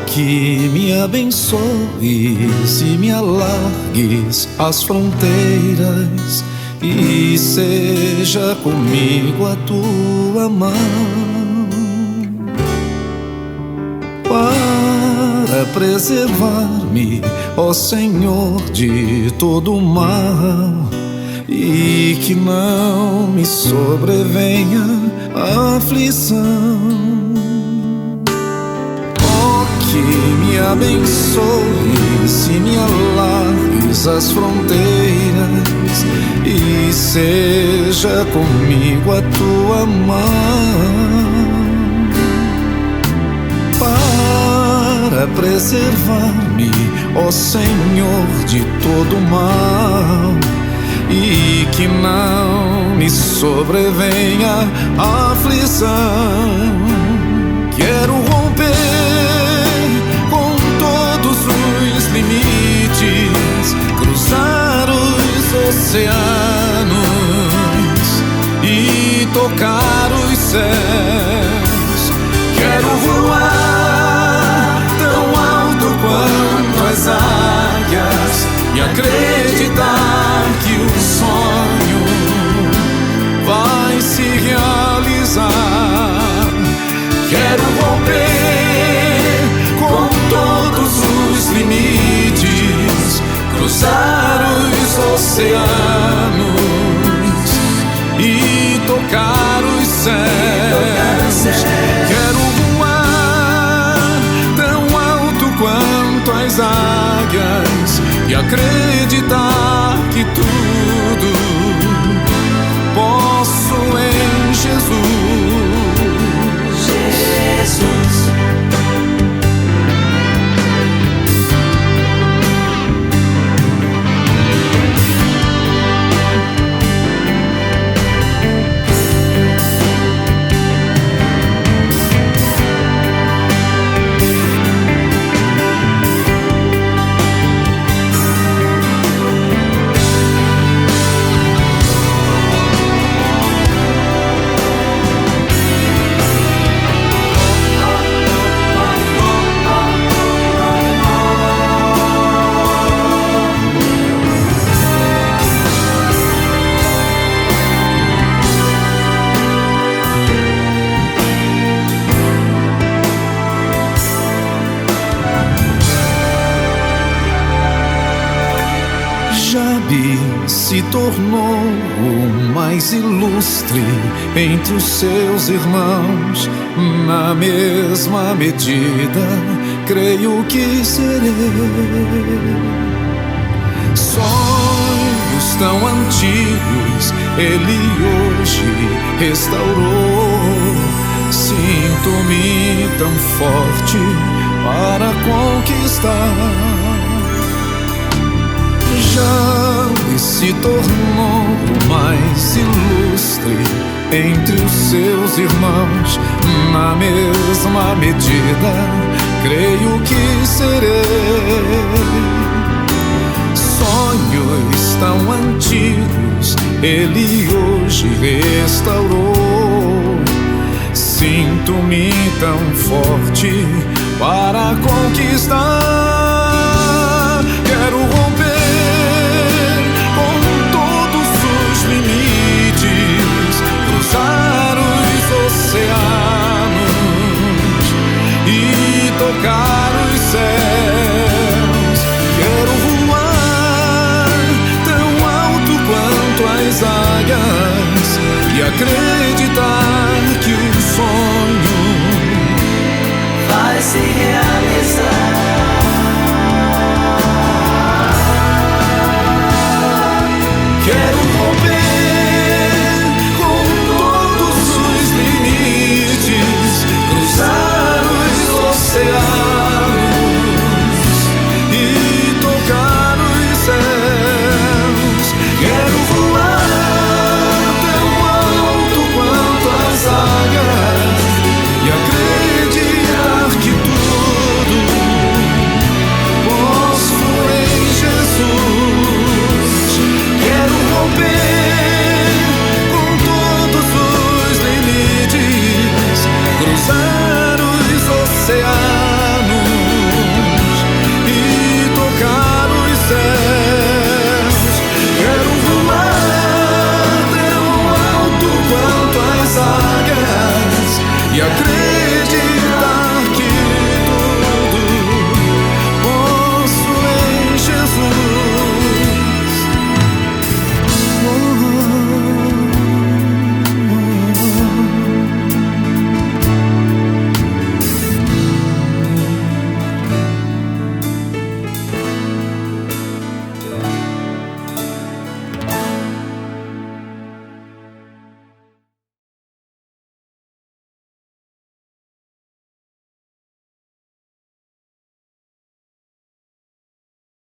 que me abençoes e me alargues as fronteiras e seja comigo a tua mão para preservar-me, ó Senhor, de todo o mal, e que não me sobrevenha a aflição. Ó, que me abençoes e me alargues as fronteiras e seja comigo a tua mão para preservar-me, ó Senhor, de todo o mal, e que não me sobrevenha a aflição. Quero romper com todos os limites, cruzar os oceanos e tocar os céus. Quero voar tão alto quanto as águias e acreditar que o sonho vai se realizar. Quero romper com todos os limites, cruzar os oceanos e tocar os céus. Quero voar tão alto quanto as águias e acreditar que tudo posso em Jesus. Jesus. Jabe se tornou o mais ilustre entre os seus irmãos. Na mesma medida, creio que serei. Sonhos tão antigos ele hoje restaurou. Sinto-me tão forte para conquistar. Jabe se tornou o mais ilustre entre os seus irmãos. Na mesma medida, creio que serei. Sonhos tão antigos ele hoje restaurou. Sinto-me tão forte para conquistar. Quero romper com todos os limites, cruzar os oceanos e tocar os céus.